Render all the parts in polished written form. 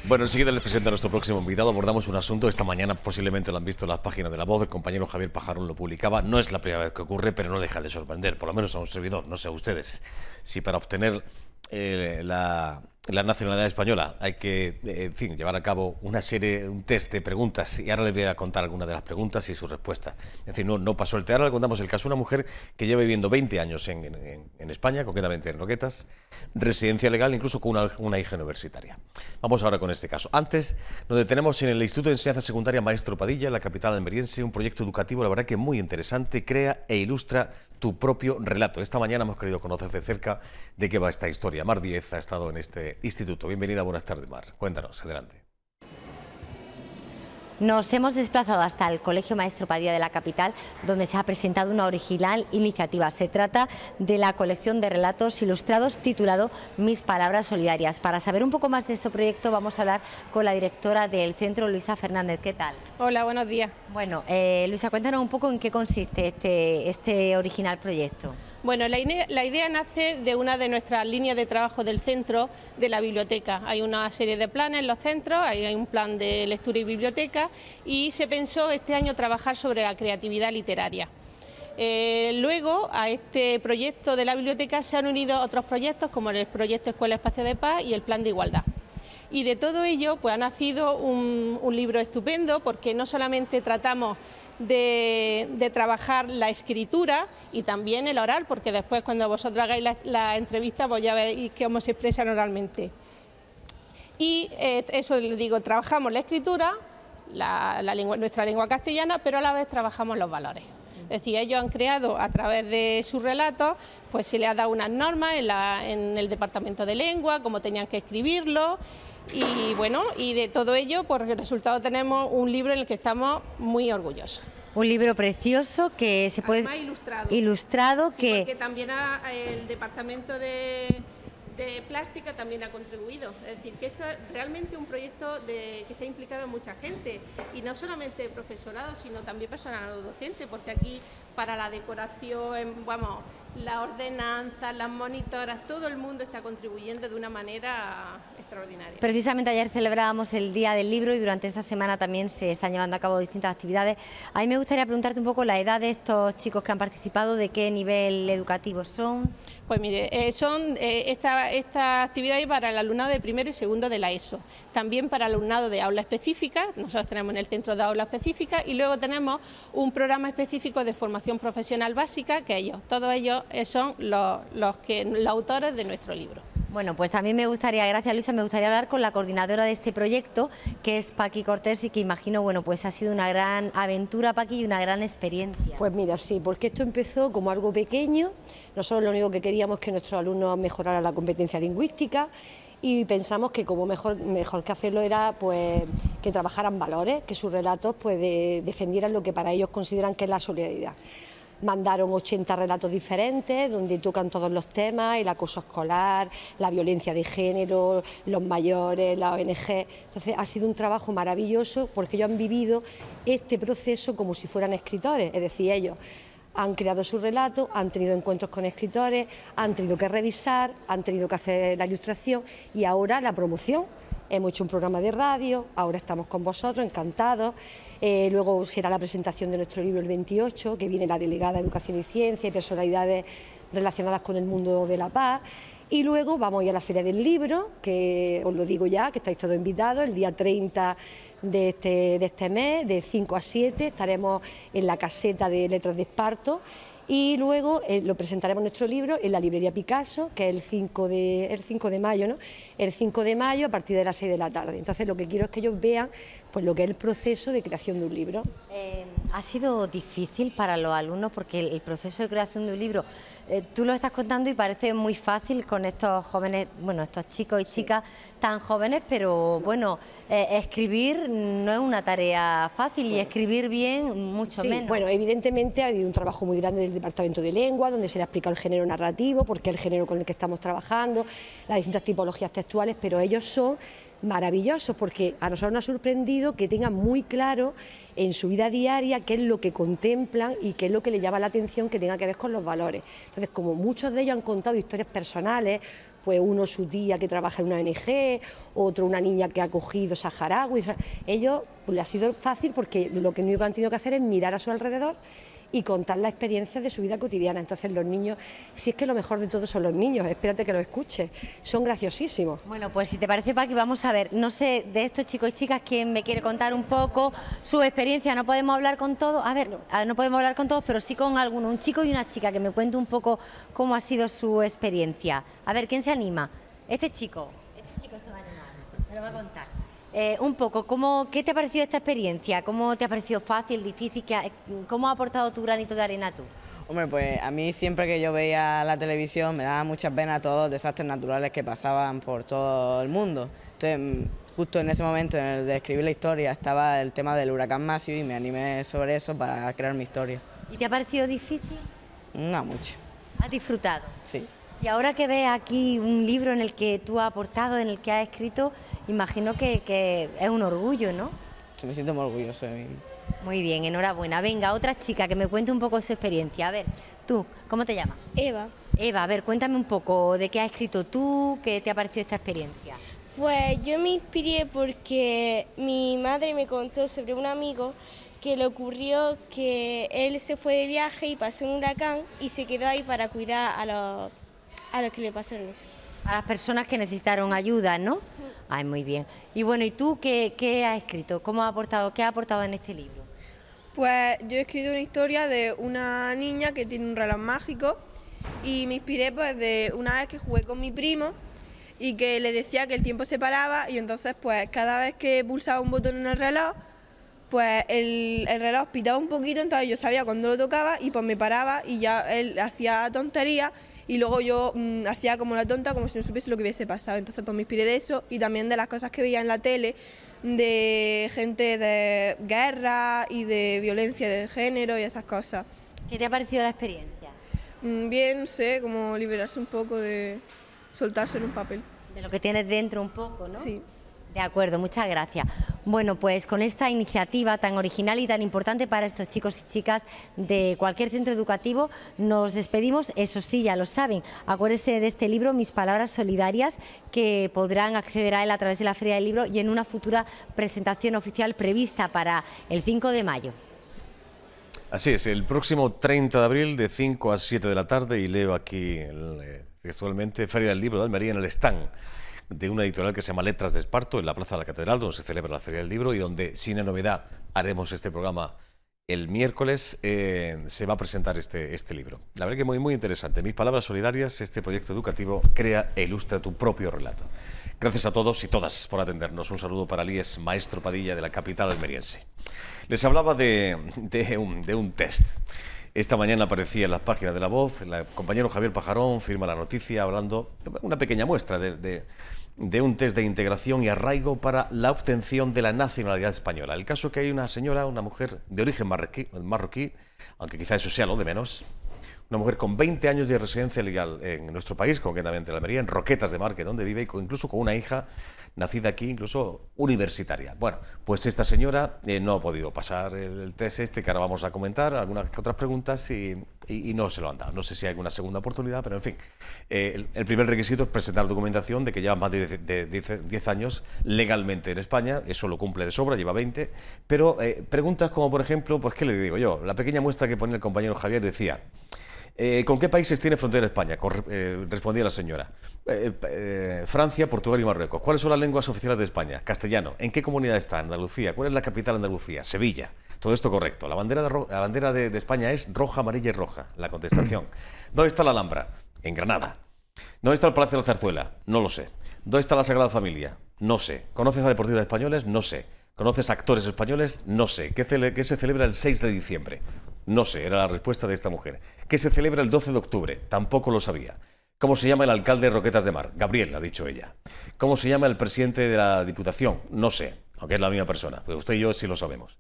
Bueno, enseguida les presento a nuestro próximo invitado. Abordamos un asunto. Esta mañana posiblemente lo han visto en las páginas de La Voz. El compañero Javier Pajarón lo publicaba. No es la primera vez que ocurre, pero no deja de sorprender, por lo menos a un servidor. No sé a ustedes si para obtener la nacionalidad española hay que, en fin, llevar a cabo un test de preguntas, y ahora les voy a contar algunas de las preguntas y su respuesta. En fin, no pasó el té. Ahora le contamos el caso de una mujer que lleva viviendo 20 años en España, concretamente en Roquetas, residencia legal, incluso con una hija universitaria. Vamos ahora con este caso. Antes nos detenemos en el Instituto de Enseñanza Secundaria Maestro Padilla, en la capital almeriense, un proyecto educativo, la verdad que muy interesante, crea e ilustra tu propio relato. Esta mañana hemos querido conocer de cerca de qué va esta historia. Mar Díez ha estado en este instituto. Bienvenida, buenas tardes, Mar. Cuéntanos, adelante. Nos hemos desplazado hasta el Colegio Maestro Padilla de la capital, donde se ha presentado una original iniciativa. Se trata de la colección de relatos ilustrados titulado Mis Palabras Solidarias. Para saber un poco más de este proyecto vamos a hablar con la directora del centro, Luisa Fernández. ¿Qué tal? Hola, buenos días. Bueno, Luisa, cuéntanos un poco en qué consiste este original proyecto. Bueno, la idea nace de una de nuestras líneas de trabajo del centro, de la biblioteca. Hay una serie de planes en los centros, hay un plan de lectura y biblioteca, y se pensó este año trabajar sobre la creatividad literaria. Luego a este proyecto de la biblioteca se han unido otros proyectos como el proyecto Escuela Espacio de Paz y el Plan de Igualdad. Y de todo ello pues ha nacido un libro estupendo, porque no solamente tratamos de trabajar la escritura y también el oral, porque después cuando vosotros hagáis la entrevista pues ya veréis cómo se expresan oralmente. Y eso les digo, trabajamos la escritura, nuestra lengua castellana, pero a la vez trabajamos los valores. Es decir, ellos han creado a través de sus relatos, pues se les ha dado unas normas en el departamento de lengua, cómo tenían que escribirlo, y bueno, y de todo ello, pues el resultado tenemos un libro en el que estamos muy orgullosos. Un libro precioso que se puede... Además ilustrado. Sí, porque también el departamento de plástica también ha contribuido. Es decir, que esto es realmente un proyecto que está implicado mucha gente, y no solamente profesorado, sino también personal docente, porque aquí para la decoración, vamos, la ordenanza, las monitoras, todo el mundo está contribuyendo de una manera extraordinaria. Precisamente ayer celebrábamos el Día del Libro y durante esta semana también se están llevando a cabo distintas actividades. A mí me gustaría preguntarte un poco la edad de estos chicos que han participado, de qué nivel educativo son. Pues mire, esta actividad es para el alumnado de primero y segundo de la ESO, también para el alumnado de aula específica. Nosotros tenemos en el centro de aula específica, y luego tenemos un programa específico de formación profesional básica, que todos ellos son los autores de nuestro libro. Bueno, pues también me gustaría, gracias Luisa, me gustaría hablar con la coordinadora de este proyecto, que es Paqui Cortés, y que imagino, bueno, pues ha sido una gran aventura, Paqui, y una gran experiencia. Pues mira, sí, porque esto empezó como algo pequeño. Nosotros lo único que queríamos es que nuestros alumnos mejoraran la competencia lingüística, y pensamos que como mejor que hacerlo era pues que trabajaran valores, que sus relatos pues defendieran lo que para ellos consideran que es la solidaridad. Mandaron 80 relatos diferentes donde tocan todos los temas: el acoso escolar, la violencia de género, los mayores, la ONG. Entonces ha sido un trabajo maravilloso, porque ellos han vivido este proceso como si fueran escritores. Es decir, ellos han creado sus relatos, han tenido encuentros con escritores, han tenido que revisar, han tenido que hacer la ilustración y ahora la promoción. Hemos hecho un programa de radio, ahora estamos con vosotros, encantados. Luego será la presentación de nuestro libro el 28, que viene la delegada de Educación y Ciencia y personalidades relacionadas con el mundo de la paz. Y luego vamos a ir a la Feria del Libro, que os lo digo ya, que estáis todos invitados, el día 30 de este mes, de 5 a 7, estaremos en la caseta de Letras de Esparto. Y luego lo presentaremos nuestro libro en la librería Picasso, que es el 5 de mayo, ¿no? El 5 de mayo a partir de las 6 de la tarde. Entonces lo que quiero es que ellos vean pues lo que es el proceso de creación de un libro. ¿Ha sido difícil para los alumnos? Porque el proceso de creación de un libro, tú lo estás contando y parece muy fácil con estos jóvenes, bueno, estos chicos y chicas tan jóvenes, pero bueno, escribir no es una tarea fácil, y escribir bien mucho menos. Bueno, evidentemente ha habido un trabajo muy grande del Departamento de Lengua, donde se le ha explicado el género narrativo, porque es el género con el que estamos trabajando, las distintas tipologías textuales, pero ellos son maravillosos, porque a nosotros nos ha sorprendido que tengan muy claro en su vida diaria qué es lo que contemplan y qué es lo que les llama la atención que tenga que ver con los valores. Entonces, como muchos de ellos han contado historias personales, pues uno su tía que trabaja en una ONG, otro una niña que ha cogido saharaui. O sea, ellos pues, les ha sido fácil porque lo que único que han tenido que hacer es mirar a su alrededor y contar las experiencias de su vida cotidiana. Entonces los niños, si es que lo mejor de todo son los niños, espérate que los escuches, son graciosísimos. Bueno, pues si te parece, Paqui, vamos a ver, no sé, de estos chicos y chicas, ¿quién me quiere contar un poco su experiencia? No podemos hablar con todos, no podemos hablar con todos, pero sí con alguno, un chico y una chica, que me cuente un poco cómo ha sido su experiencia. A ver, ¿quién se anima? Este chico se va a animar, me lo va a contar. Un poco, ¿qué te ha parecido esta experiencia? ¿Cómo te ha parecido fácil, difícil? ¿Cómo ha aportado tu granito de arena tú? Hombre, pues a mí siempre que yo veía la televisión me daba mucha pena todos los desastres naturales que pasaban por todo el mundo. Entonces, justo en ese momento, en el de escribir la historia, estaba el tema del huracán Matthew y me animé sobre eso para crear mi historia. ¿Y te ha parecido difícil? No mucho. ¿Has disfrutado? Sí. Y ahora que ves aquí un libro en el que tú has aportado, en el que has escrito, imagino que es un orgullo, ¿no? Me siento muy orgulloso de mí. Muy bien, enhorabuena. Venga, otra chica que me cuente un poco su experiencia. A ver, tú, ¿cómo te llamas? Eva. Eva, a ver, cuéntame un poco de qué has escrito tú, qué te ha parecido esta experiencia. Pues yo me inspiré porque mi madre me contó sobre un amigo que le ocurrió que él se fue de viaje y pasó un huracán y se quedó ahí para cuidar a los que le pasaron eso. A las personas que necesitaron ayuda, ¿no? Ay, muy bien. Y bueno, ¿y tú qué has escrito? ¿Qué has aportado en este libro? Pues yo he escrito una historia de una niña que tiene un reloj mágico y me inspiré pues de una vez que jugué con mi primo y que le decía que el tiempo se paraba y entonces pues cada vez que pulsaba un botón en el reloj, pues el reloj pitaba un poquito, entonces yo sabía cuándo lo tocaba y pues me paraba y ya él hacía tonterías. Y luego yo hacía como la tonta, como si no supiese lo que hubiese pasado. Entonces pues me inspiré de eso y también de las cosas que veía en la tele, de gente de guerra y de violencia de género y esas cosas. ¿Qué te ha parecido la experiencia? Bien, no sé, como liberarse un poco de soltarse en un papel. De lo que tienes dentro un poco, ¿no? Sí. De acuerdo, muchas gracias. Bueno, pues con esta iniciativa tan original y tan importante para estos chicos y chicas de cualquier centro educativo, nos despedimos. Eso sí, ya lo saben, acuérdense de este libro, Mis Palabras Solidarias, que podrán acceder a él a través de la Feria del Libro y en una futura presentación oficial prevista para el 5 de mayo. Así es, el próximo 30 de abril de 5 a 7 de la tarde, y leo aquí textualmente, Feria del Libro de Almería, en el stand de una editorial que se llama Letras de Esparto, en la Plaza de la Catedral, donde se celebra la Feria del Libro y donde, sin novedad, haremos este programa el miércoles. Se va a presentar este libro. La verdad que muy interesante. Mis Palabras Solidarias, este proyecto educativo, crea e ilustra tu propio relato. Gracias a todos y todas por atendernos. Un saludo para Elías Maestro Padilla, de la capital almeriense. Les hablaba de un test. Esta mañana aparecía en las páginas de La Voz, el compañero Javier Pajarón firma la noticia hablando de una pequeña muestra de un test de integración y arraigo para la obtención de la nacionalidad española. El caso es que hay una señora, una mujer de origen marroquí, aunque quizá eso sea lo de menos, una mujer con 20 años de residencia legal en nuestro país, concretamente en Almería, en Roquetas de Mar, que es donde vive, incluso con una hija nacida aquí, incluso universitaria. Bueno, pues esta señora no ha podido pasar el test este, que ahora vamos a comentar, algunas otras preguntas, y no se lo han dado. No sé si hay alguna segunda oportunidad, pero en fin. El primer requisito es presentar documentación de que lleva más de 10 años legalmente en España. Eso lo cumple de sobra, lleva 20. Pero preguntas como, por ejemplo, pues ¿qué le digo yo? La pequeña muestra que ponía el compañero Javier decía: ¿con qué países tiene frontera España? Respondía la señora. Francia, Portugal y Marruecos. ¿Cuáles son las lenguas oficiales de España? Castellano. ¿En qué comunidad está? Andalucía. ¿Cuál es la capital de Andalucía? Sevilla. Todo esto correcto. La bandera de España es roja, amarilla y roja. La contestación. ¿Dónde está la Alhambra? En Granada. ¿Dónde está el Palacio de la Zarzuela? No lo sé. ¿Dónde está la Sagrada Familia? No sé. ¿Conoces a deportistas españoles? No sé. ¿Conoces a actores españoles? No sé. ¿Qué se celebra el 6 de diciembre? No sé, era la respuesta de esta mujer. ¿Qué se celebra el 12 de octubre? Tampoco lo sabía. ¿Cómo se llama el alcalde de Roquetas de Mar? Gabriel, ha dicho ella. ¿Cómo se llama el presidente de la Diputación? No sé, aunque es la misma persona, pero usted y yo sí lo sabemos.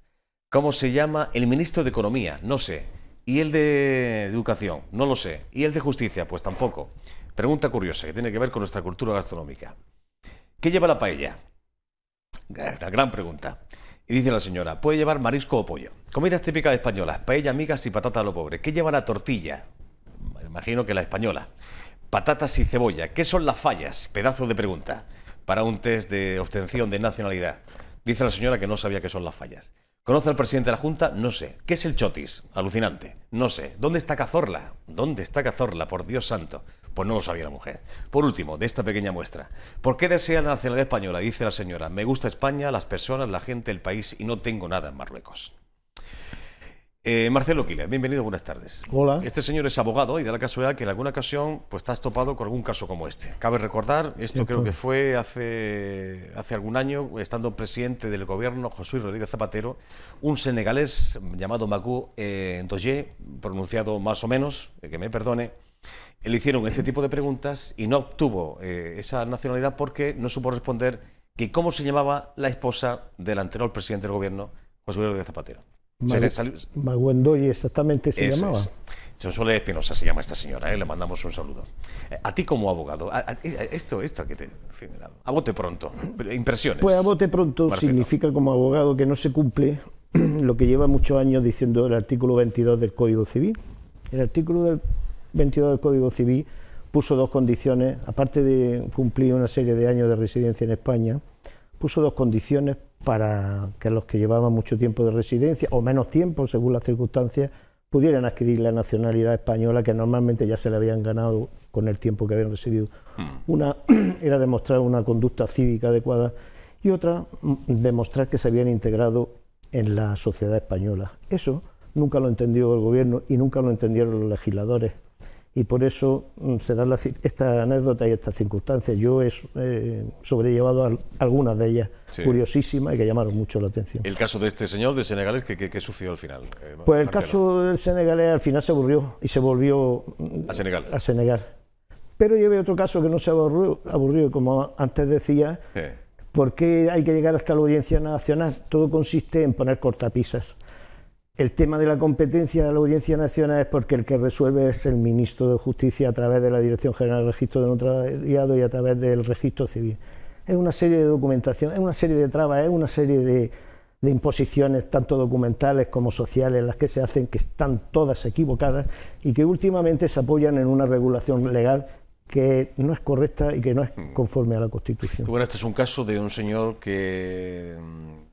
¿Cómo se llama el ministro de Economía? No sé. ¿Y el de Educación? No lo sé. ¿Y el de Justicia? Pues tampoco. Pregunta curiosa que tiene que ver con nuestra cultura gastronómica. ¿Qué lleva la paella? Una gran pregunta. Y dice la señora: puede llevar marisco o pollo. Comidas típicas españolas: paella, migas y patata a lo pobre. ¿Qué lleva la tortilla? Imagino que la española. Patatas y cebolla. ¿Qué son las fallas? Pedazo de pregunta para un test de obtención de nacionalidad. Dice la señora que no sabía qué son las fallas. ¿Conoce al presidente de la Junta? No sé. ¿Qué es el chotis? Alucinante. No sé. ¿Dónde está Cazorla? ¿Dónde está Cazorla? Por Dios santo. Pues no lo sabía la mujer. Por último, de esta pequeña muestra. ¿Por qué desea la nacionalidad española? Dice la señora. Me gusta España, las personas, la gente, el país y no tengo nada en Marruecos. Marcelo Quila, bienvenido, buenas tardes. Hola. Este señor es abogado y da la casualidad que en alguna ocasión pues te has topado con algún caso como este. Cabe recordar, esto creo que fue hace algún año, estando presidente del gobierno José Luis Rodríguez Zapatero, un senegalés llamado Magu Ndoye, pronunciado más o menos, que me perdone, le hicieron este tipo de preguntas y no obtuvo esa nacionalidad porque no supo responder que cómo se llamaba la esposa del anterior presidente del gobierno, José Luis Rodríguez Zapatero. Magu Ndoye exactamente se llamaba. Sonsoles Espinosa se llama esta señora, le mandamos un saludo. A ti como abogado, esto que te... En fin, a bote pronto, impresiones. Pues a bote pronto Marcelo. significa como abogado que no se cumple lo que lleva muchos años diciendo el artículo 22 del Código Civil. El artículo 22 del Código Civil puso dos condiciones, aparte de cumplir una serie de años de residencia en España, puso dos condiciones para que los que llevaban mucho tiempo de residencia, o menos tiempo, según las circunstancias, pudieran adquirir la nacionalidad española que normalmente ya se le habían ganado con el tiempo que habían residido. Una era demostrar una conducta cívica adecuada y otra, demostrar que se habían integrado en la sociedad española. Eso nunca lo entendió el gobierno y nunca lo entendieron los legisladores. Y por eso se dan esta anécdota y estas circunstancias. Yo he sobrellevado algunas de ellas, curiosísimas y que llamaron mucho la atención. El caso de este señor de senegalés, ¿qué sucedió al final? Pues el caso del senegalés al final se aburrió y se volvió a Senegal. Pero yo veo otro caso que no se aburrió, como antes decía, ¿por qué hay que llegar hasta la Audiencia Nacional? Todo consiste en poner cortapisas. El tema de la competencia de la Audiencia Nacional es porque el que resuelve es el ministro de Justicia a través de la Dirección General del Registro de Notariado y a través del Registro Civil. Es una serie de documentación, es una serie de trabas, es una serie de imposiciones, tanto documentales como sociales, las que se hacen, que están todas equivocadas y que últimamente se apoyan en una regulación legal que no es correcta y que no es conforme a la Constitución. Bueno, este es un caso de un señor que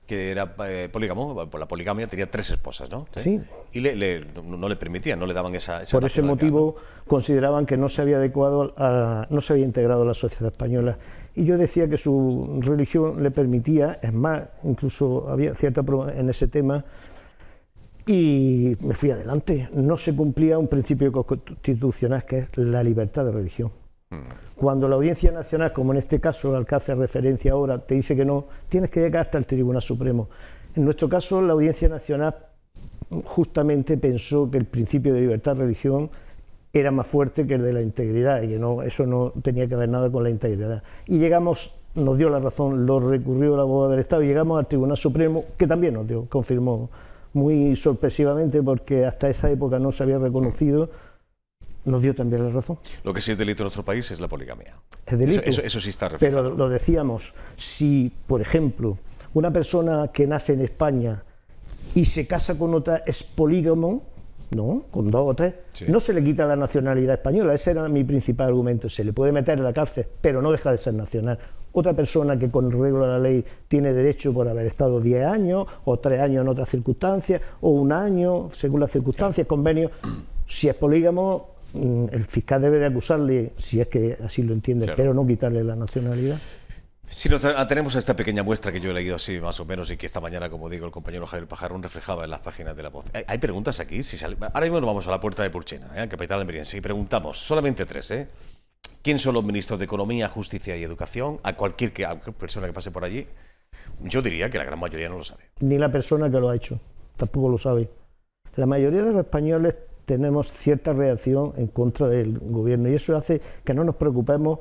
era polígamo, por la poligamia tenía 3 esposas, ¿no? Sí. Y no le permitían, no le daban esa por ese motivo, ¿no? Consideraban que no se había no se había integrado a la sociedad española. Y yo decía que su religión le permitía, es más, incluso había cierta prueba en ese tema, y me fui adelante. No se cumplía un principio constitucional que es la libertad de religión. Cuando la Audiencia Nacional, como en este caso al que hace referencia ahora, te dice que no, tienes que llegar hasta el Tribunal Supremo. En nuestro caso, la Audiencia Nacional justamente pensó que el principio de libertad de religión era más fuerte que el de la integridad y que eso no tenía que ver nada con la integridad. Y llegamos, nos dio la razón, lo recurrió el abogado del Estado y llegamos al Tribunal Supremo, que también nos dio, confirmó muy sorpresivamente porque hasta esa época no se había reconocido. Nos dio también la razón. Lo que sí es delito en nuestro país es la poligamia. Es delito. Eso sí está reflejado. Pero lo decíamos, si, por ejemplo, una persona que nace en España y se casa con otra es polígamo, ¿no? Con 2 o 3, no se le quita la nacionalidad española. Ese era mi principal argumento. Se le puede meter en la cárcel, pero no deja de ser nacional. Otra persona que con arreglo a la ley tiene derecho por haber estado 10 años, o 3 años en otras circunstancias, o 1 año, según las circunstancias, convenio. Si es polígamo, el fiscal debe de acusarle, si es que así lo entiende, pero no quitarle la nacionalidad. Si nos atenemos a esta pequeña muestra que yo he leído así más o menos y que esta mañana, como digo, el compañero Javier Pajarón reflejaba en las páginas de La Voz. Hay preguntas aquí. Ahora mismo nos vamos a la puerta de Purchena, capital almeriense, y preguntamos, solamente 3, ¿quién son los ministros de Economía, Justicia y Educación? A cualquier persona que pase por allí, yo diría que la gran mayoría no lo sabe. Ni la persona que lo ha hecho, tampoco lo sabe. La mayoría de los españoles tenemos cierta reacción en contra del gobierno y eso hace que no nos preocupemos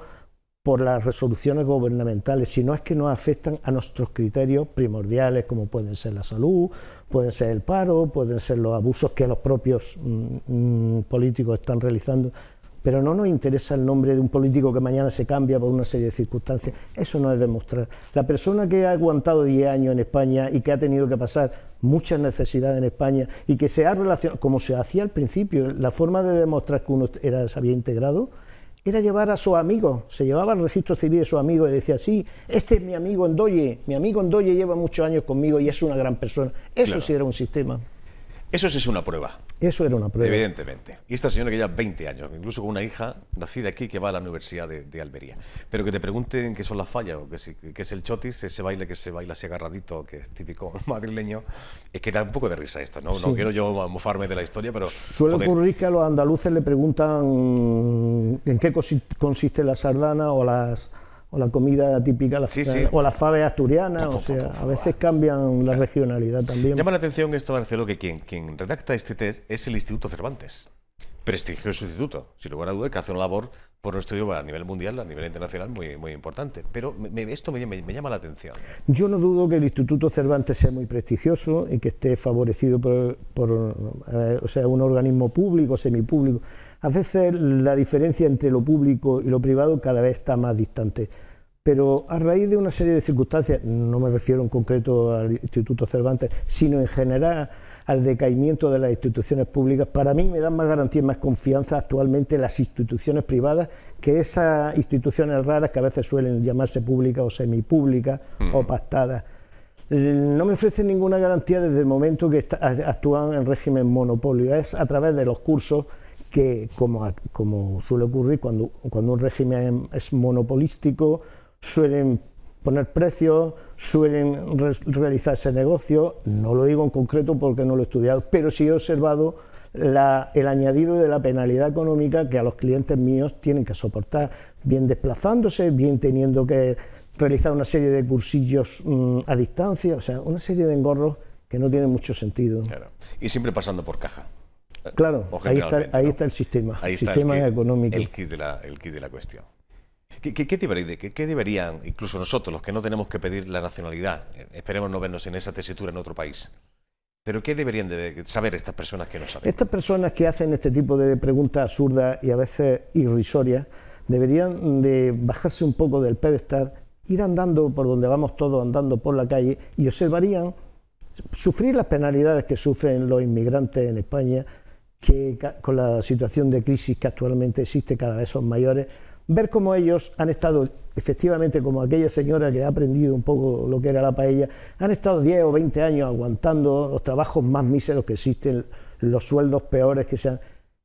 por las resoluciones gubernamentales, sino es que nos afectan a nuestros criterios primordiales, como pueden ser la salud, pueden ser el paro, pueden ser los abusos que los propios políticos están realizando, pero no nos interesa el nombre de un político que mañana se cambia por una serie de circunstancias. Eso no es demostrar. La persona que ha aguantado 10 años en España y que ha tenido que pasar muchas necesidades en España y que se ha relacionado, como se hacía al principio, la forma de demostrar que uno se había integrado era llevar a sus amigos, se llevaba al registro civil de sus amigos y decía, sí, este es mi amigo Ndoye lleva muchos años conmigo y es una gran persona. Eso Claro. sí era un sistema. Eso sí es una prueba. Eso era una prueba. Evidentemente. Y esta señora que lleva 20 años, incluso con una hija nacida aquí que va a la Universidad de Almería. Pero que te pregunten qué son las fallas, o qué es el chotis, ese baile que se baila así agarradito, que es típico madrileño, es que da un poco de risa esto, ¿no? Sí. No quiero yo mofarme de la historia, pero... Suele joder, ocurrir que a los andaluces le preguntan en qué consiste la sardana o la comida típica, Sí, sí. o las faves asturianas, o sea, a veces cambian la regionalidad también. Llama la atención esto, Marcelo, que quien redacta este test es el Instituto Cervantes. Prestigioso instituto, sin lugar a dudas, que hace una labor por un estudio a nivel mundial, a nivel internacional, muy importante. Pero esto me llama la atención. Yo no dudo que el Instituto Cervantes sea muy prestigioso y que esté favorecido por o sea, un organismo público, semipúblico. A veces la diferencia entre lo público y lo privado cada vez está más distante. Pero a raíz de una serie de circunstancias, no me refiero en concreto al Instituto Cervantes, sino en general al decaimiento de las instituciones públicas, para mí me dan más garantía y más confianza actualmente las instituciones privadas que esas instituciones raras que a veces suelen llamarse públicas o semipúblicas o pactadas. No me ofrecen ninguna garantía desde el momento que actúan en régimen monopolio, es a través de los cursos que, como suele ocurrir cuando un régimen es monopolístico, suelen poner precios, suelen realizarse negocios, no lo digo en concreto porque no lo he estudiado, pero sí he observado el añadido de la penalidad económica que a los clientes míos tienen que soportar, bien desplazándose, bien teniendo que realizar una serie de cursillos a distancia, o sea, una serie de engorros que no tienen mucho sentido. Claro. Y siempre pasando por caja. Claro, O ahí generalmente, está el sistema, Ahí el está sistema el kit, económico. El kit de la cuestión. ¿Qué deberían, incluso nosotros, los que no tenemos que pedir la nacionalidad, esperemos no vernos en esa tesitura en otro país, pero qué deberían de saber estas personas que no saben? Estas personas que hacen este tipo de preguntas absurdas y a veces irrisorias, deberían de bajarse un poco del pedestal, ir andando por donde vamos todos, andando por la calle, y observarían sufrir las penalidades que sufren los inmigrantes en España, que con la situación de crisis que actualmente existe cada vez son mayores, ver cómo ellos han estado, efectivamente, como aquella señora que ha aprendido un poco lo que era la paella, han estado 10 o 20 años aguantando los trabajos más míseros que existen, los sueldos peores que sean,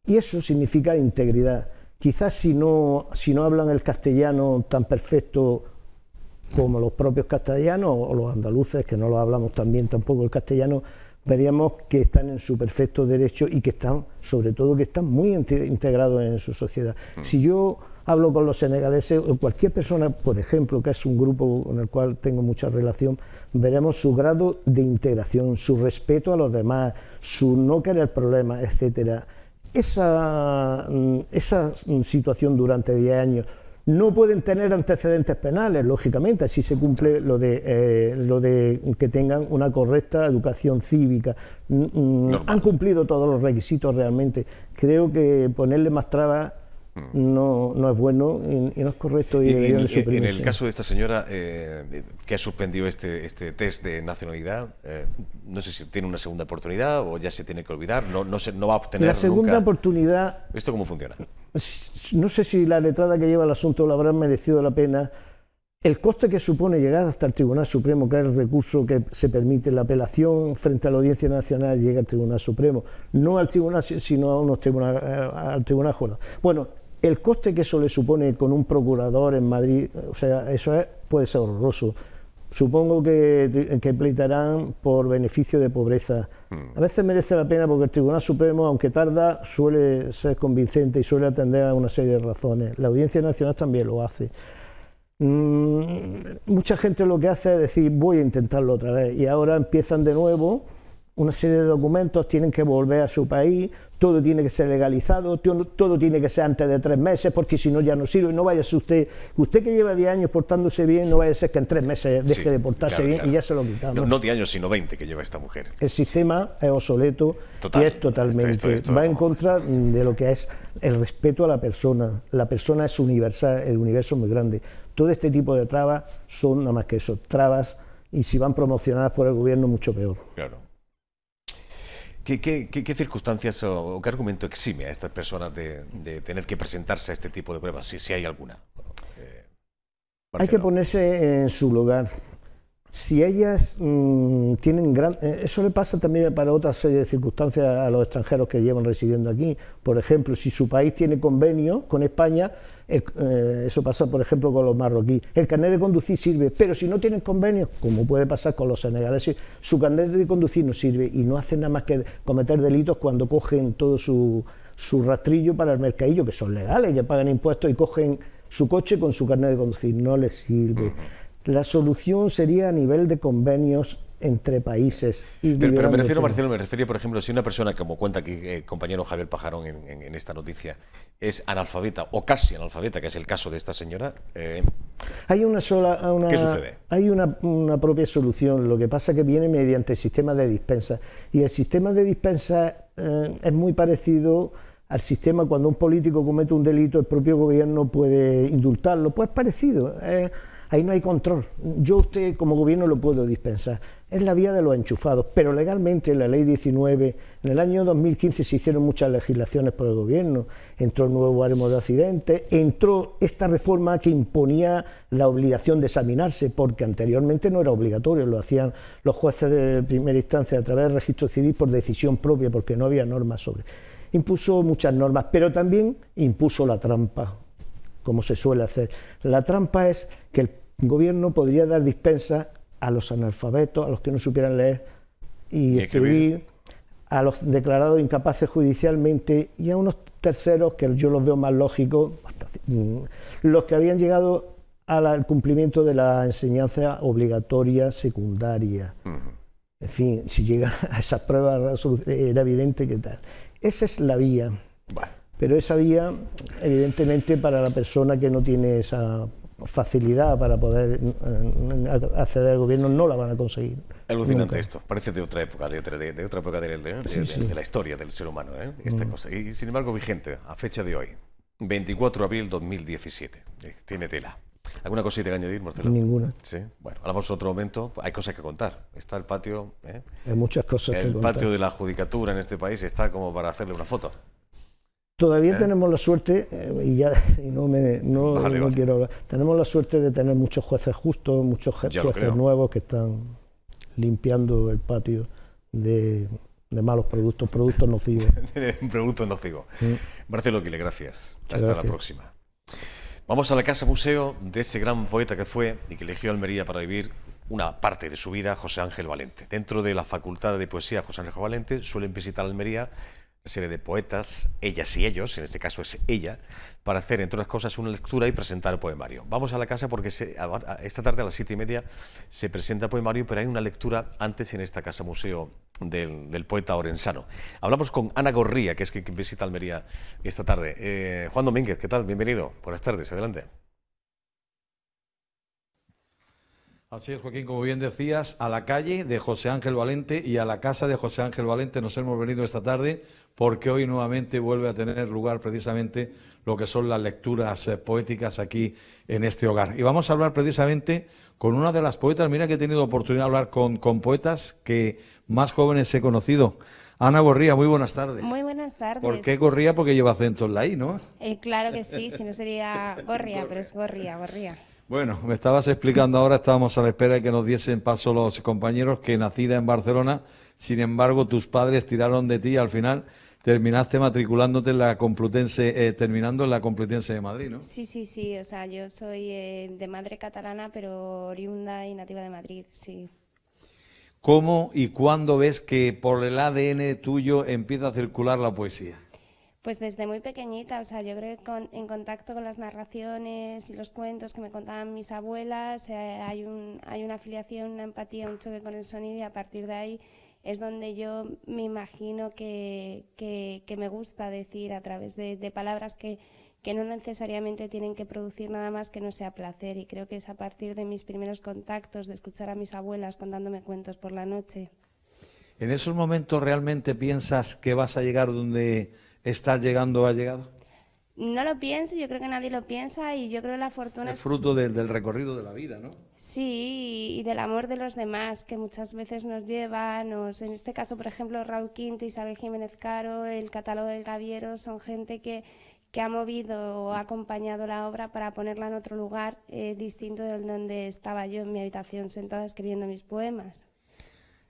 y eso significa integridad. Quizás si no hablan el castellano tan perfecto como los propios castellanos o los andaluces, que no lo hablamos tan bien tampoco el castellano, veríamos que están en su perfecto derecho y que están, sobre todo, que están muy integrados en su sociedad. Si yo hablo con los senegaleses o cualquier persona, por ejemplo, que es un grupo con el cual tengo mucha relación, veremos su grado de integración, su respeto a los demás, su no querer problemas, etcétera. Esa situación durante 10 años. No pueden tener antecedentes penales, lógicamente, así se cumple lo de que tengan una correcta educación cívica. Han cumplido todos los requisitos realmente. Creo que ponerle más trabas no es bueno y no es correcto. Y en el caso de esta señora que ha suspendido este test de nacionalidad, no sé si tiene una segunda oportunidad o ya se tiene que olvidar, no va a obtener la segunda nunca. Oportunidad. ¿Esto cómo funciona? No sé si la letrada que lleva el asunto lo habrá merecido la pena. El coste que supone llegar hasta el Tribunal Supremo, que es el recurso que se permite la apelación frente a la Audiencia Nacional, llega al Tribunal Supremo, no al Tribunal, sino al Tribunal Jurado. Bueno, el coste que eso le supone con un procurador en Madrid, o sea, eso puede ser horroroso. Supongo que pleitarán por beneficio de pobreza. A veces merece la pena porque el Tribunal Supremo, aunque tarda, suele ser convincente y suele atender a una serie de razones. La Audiencia Nacional también lo hace. Mucha gente lo que hace es decir, voy a intentarlo otra vez, y ahora empiezan de nuevo una serie de documentos, tienen que volver a su país, todo tiene que ser legalizado, todo tiene que ser antes de 3 meses, porque si no ya no sirve. No vaya a ser usted que lleva 10 años portándose bien, no vaya a ser que en 3 meses deje de portarse bien y ya se lo quitamos. No 10 años, sino 20 que lleva esta mujer. El sistema es obsoleto y es totalmente, va en contra de lo que es el respeto a la persona. La persona es universal, el universo es muy grande. Todo este tipo de trabas son nada más que eso, trabas, y si van promocionadas por el gobierno, mucho peor. Claro. ¿Qué circunstancias o qué argumento exime a estas personas de tener que presentarse a este tipo de pruebas, si hay alguna? Hay que ponerse en su lugar. Si ellas tienen eso le pasa también para otra serie de circunstancias a los extranjeros que llevan residiendo aquí. Por ejemplo, si su país tiene convenio con España, eso pasa por ejemplo con los marroquíes. El carnet de conducir sirve, pero si no tienen convenio, como puede pasar con los senegaleses, su carnet de conducir no sirve y no hacen nada más que cometer delitos cuando cogen todo su rastrillo para el mercadillo, que son legales, que pagan impuestos y cogen su coche con su carnet de conducir. No les sirve. La solución sería a nivel de convenios entre países. Pero me refiero, Marcelo, por ejemplo, si una persona, como cuenta aquí el compañero Javier Pajarón en esta noticia, es analfabeta o casi analfabeta, que es el caso de esta señora, hay una sola, ¿qué sucede? Hay una propia solución. Lo que pasa es que viene mediante el sistema de dispensa. Y el sistema de dispensa es muy parecido al sistema cuando un político comete un delito, el propio gobierno puede indultarlo. Pues es parecido. Ahí no hay control. Yo usted como gobierno lo puedo dispensar. Es la vía de los enchufados, pero legalmente la ley 19, en el año 2015 se hicieron muchas legislaciones por el gobierno, entró el nuevo baremo de accidentes, entró esta reforma que imponía la obligación de examinarse, porque anteriormente no era obligatorio, lo hacían los jueces de primera instancia a través del registro civil por decisión propia, porque no había normas sobre. Impuso muchas normas, pero también impuso la trampa, como se suele hacer. La trampa es que el gobierno podría dar dispensa a los analfabetos, a los que no supieran leer y escribir, a los declarados incapaces judicialmente y a unos terceros que yo los veo más lógicos, los que habían llegado al cumplimiento de la enseñanza obligatoria secundaria. En fin, si llegan a esas pruebas era evidente que tal. Esa es la vía. Bueno. Pero esa vía, evidentemente, para la persona que no tiene esa facilidad para poder acceder al gobierno, no la van a conseguir. Alucinante nunca. Esto, parece de otra época, de la historia del ser humano, esta cosa. Y sin embargo vigente, a fecha de hoy, 24 de abril 2017. Tiene tela. ¿Alguna cosita que añadir, Marcelo? Ninguna. Sí. Bueno, hablamos en otro momento. Hay cosas que contar. Está el patio. Hay muchas cosas que contar. El patio de la judicatura en este país está como para hacerle una foto. Todavía tenemos la suerte, quiero hablar, tenemos la suerte de tener muchos jueces justos, muchos jueces nuevos que están limpiando el patio de malos productos nocivos. Productos nocivos. Marcelo Quile, gracias. Hasta la próxima. Vamos a la casa museo de ese gran poeta que fue y que eligió Almería para vivir una parte de su vida, José Ángel Valente. Dentro de la Facultad de Poesía José Ángel Valente suelen visitar Almería una serie de poetas, ellas y ellos, en este caso es ella, para hacer, entre otras cosas, una lectura y presentar el poemario. Vamos a la casa porque esta tarde a las 7:30 se presenta poemario, pero hay una lectura antes en esta casa museo del poeta orensano. Hablamos con Ana Gorría, que es quien visita Almería esta tarde. Juan Domínguez, ¿qué tal? Bienvenido. Buenas tardes, adelante. Así es, Joaquín, como bien decías, a la calle de José Ángel Valente y a la casa de José Ángel Valente nos hemos venido esta tarde porque hoy nuevamente vuelve a tener lugar precisamente lo que son las lecturas poéticas aquí en este hogar. Y vamos a hablar precisamente con una de las poetas, mira que he tenido oportunidad de hablar con poetas que más jóvenes he conocido. Ana Gorría, muy buenas tardes. Muy buenas tardes. ¿Por qué Gorría? Porque lleva acento en la I, ¿no? Claro que sí, si no sería Gorría, pero es Gorría. Bueno, me estabas explicando ahora, estábamos a la espera de que nos diesen paso los compañeros, que nacida en Barcelona, sin embargo tus padres tiraron de ti y al final terminaste matriculándote en la Complutense, terminando en la Complutense de Madrid, ¿no? Sí, o sea, yo soy de madre catalana, pero oriunda y nativa de Madrid, sí. ¿Cómo y cuándo ves que por el ADN tuyo empieza a circular la poesía? Pues desde muy pequeñita, o sea, yo creo que en contacto con las narraciones y los cuentos que me contaban mis abuelas, hay una afiliación, una empatía, un choque con el sonido y a partir de ahí es donde yo me imagino que me gusta decir a través de palabras que no necesariamente tienen que producir nada más que no sea placer y creo que es a partir de mis primeros contactos, de escuchar a mis abuelas contándome cuentos por la noche. ¿En esos momentos realmente piensas que vas a llegar donde estás llegando o has llegado? No lo pienso, yo creo que nadie lo piensa y yo creo que la fortuna... Es fruto del recorrido de la vida, ¿no? Sí, y del amor de los demás, que muchas veces nos lleva, en este caso, por ejemplo, Raúl Quinto, Isabel Jiménez Caro, el catálogo del Gaviero, son gente que ha movido o ha acompañado la obra para ponerla en otro lugar distinto del donde estaba yo en mi habitación sentada escribiendo mis poemas.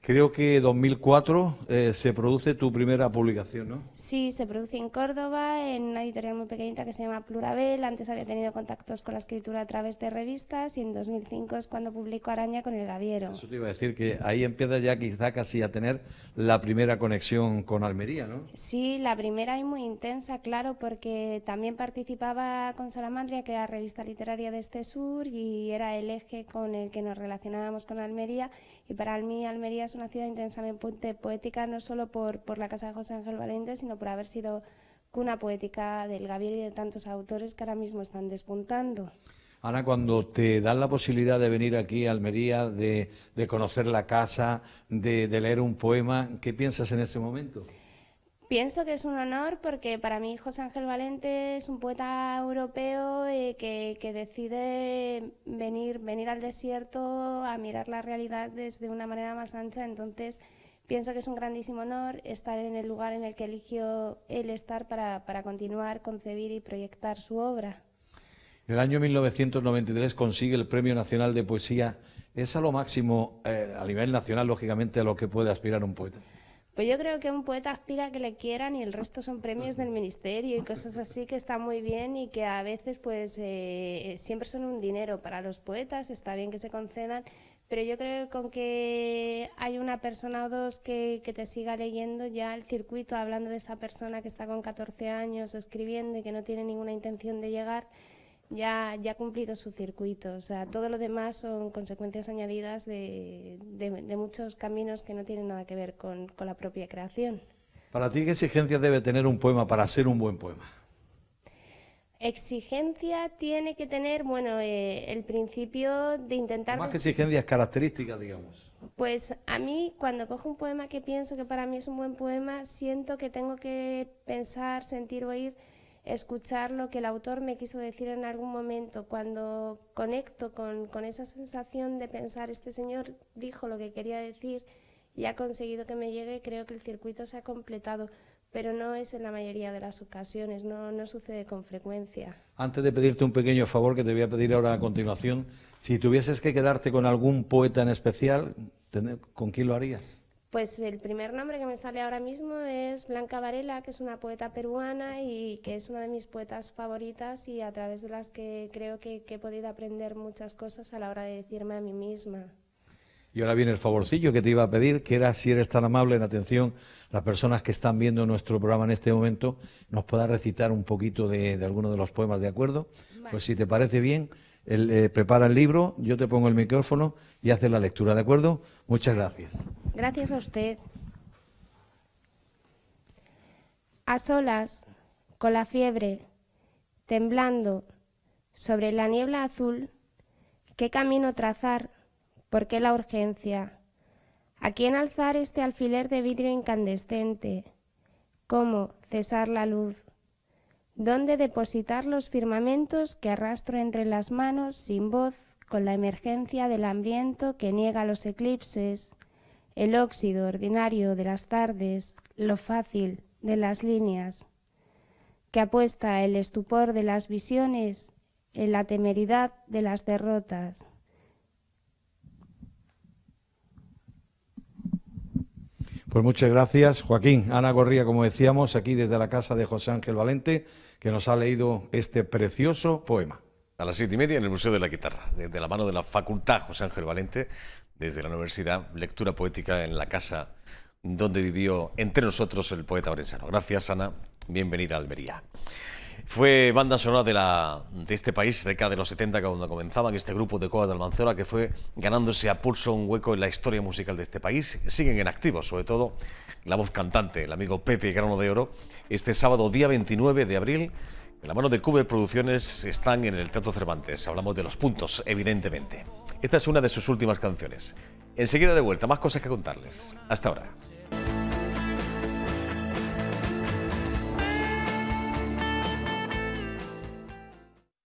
Creo que en 2004 se produce tu primera publicación, ¿no? Sí, se produce en Córdoba, en una editorial muy pequeñita que se llama Plurabel. Antes había tenido contactos con la escritura a través de revistas y en 2005 es cuando publico Araña con el Gaviero. Eso te iba a decir, que ahí empieza ya quizá casi a tener la primera conexión con Almería, ¿no? Sí, la primera y muy intensa, claro, porque también participaba con Salamandria, que era revista literaria de este sur, y era el eje con el que nos relacionábamos con Almería. Y para mí Almería es una ciudad intensamente poética, no solo por la casa de José Ángel Valente, sino por haber sido cuna poética del Gaviero y de tantos autores que ahora mismo están despuntando. Ana, cuando te dan la posibilidad de venir aquí a Almería, de conocer la casa, de leer un poema, ¿qué piensas en ese momento? Pienso que es un honor porque para mí José Ángel Valente es un poeta europeo que decide venir al desierto a mirar la realidad desde una manera más ancha. Entonces pienso que es un grandísimo honor estar en el lugar en el que eligió él estar para continuar, concebir y proyectar su obra. En el año 1993 consigue el Premio Nacional de Poesía. ¿Es a lo máximo, a nivel nacional, lógicamente, a lo que puede aspirar un poeta? Pues yo creo que un poeta aspira a que le quieran y el resto son premios del ministerio y cosas así que están muy bien y que a veces pues siempre son un dinero para los poetas, está bien que se concedan, pero yo creo que con que hay una persona o dos que te siga leyendo ya el circuito, hablando de esa persona que está con 14 años escribiendo y que no tiene ninguna intención de llegar, ya ha cumplido su circuito. O sea, todo lo demás son consecuencias añadidas de muchos caminos que no tienen nada que ver con la propia creación. Para ti, ¿qué exigencias debe tener un poema para ser un buen poema? Exigencia tiene que tener, bueno, el principio de intentar... Más que exigencias, características, digamos. Pues a mí, cuando cojo un poema que pienso que para mí es un buen poema, siento que tengo que pensar, sentir, oír, escuchar lo que el autor me quiso decir en algún momento. Cuando conecto con esa sensación de pensar, este señor dijo lo que quería decir y ha conseguido que me llegue, creo que el circuito se ha completado, pero no es en la mayoría de las ocasiones, no sucede con frecuencia. Antes de pedirte un pequeño favor que te voy a pedir ahora a continuación, si tuvieses que quedarte con algún poeta en especial, ¿con quién lo harías? Pues el primer nombre que me sale ahora mismo es Blanca Varela, que es una poeta peruana y que es una de mis poetas favoritas y a través de las que creo que he podido aprender muchas cosas a la hora de decirme a mí misma. Y ahora viene el favorcillo que te iba a pedir, que era, si eres tan amable, en atención, las personas que están viendo nuestro programa en este momento, nos puedas recitar un poquito de alguno de los poemas, ¿de acuerdo? Vale. Pues si te parece bien, prepara el libro, yo te pongo el micrófono y haces la lectura, ¿de acuerdo? Muchas gracias. Gracias a usted. A solas, con la fiebre, temblando, sobre la niebla azul, ¿qué camino trazar? ¿Por qué la urgencia? ¿A quién alzar este alfiler de vidrio incandescente? ¿Cómo cesar la luz? ¿Dónde depositar los firmamentos que arrastro entre las manos sin voz con la emergencia del hambriento que niega los eclipses, el óxido ordinario de las tardes, lo fácil de las líneas, que apuesta el estupor de las visiones en la temeridad de las derrotas? Pues muchas gracias, Joaquín. Ana Gorría, como decíamos, aquí desde la casa de José Ángel Valente, que nos ha leído este precioso poema. A las 7:30 en el Museo de la Guitarra, de la mano de la Facultad José Ángel Valente, desde la Universidad, lectura poética en la casa donde vivió entre nosotros el poeta orensano. Gracias, Ana. Bienvenida a Almería. Fue banda sonora de este país, década de los 70, cuando comenzaban este grupo de Coas de Almanzora, que fue ganándose a pulso un hueco en la historia musical de este país. Siguen en activo, sobre todo la voz cantante, el amigo Pepe Grano de Oro. Este sábado, día 29 de abril, en la mano de Cuber Producciones, están en el Teatro Cervantes. Hablamos de Los Puntos, evidentemente. Esta es una de sus últimas canciones. Enseguida de vuelta, más cosas que contarles. Hasta ahora.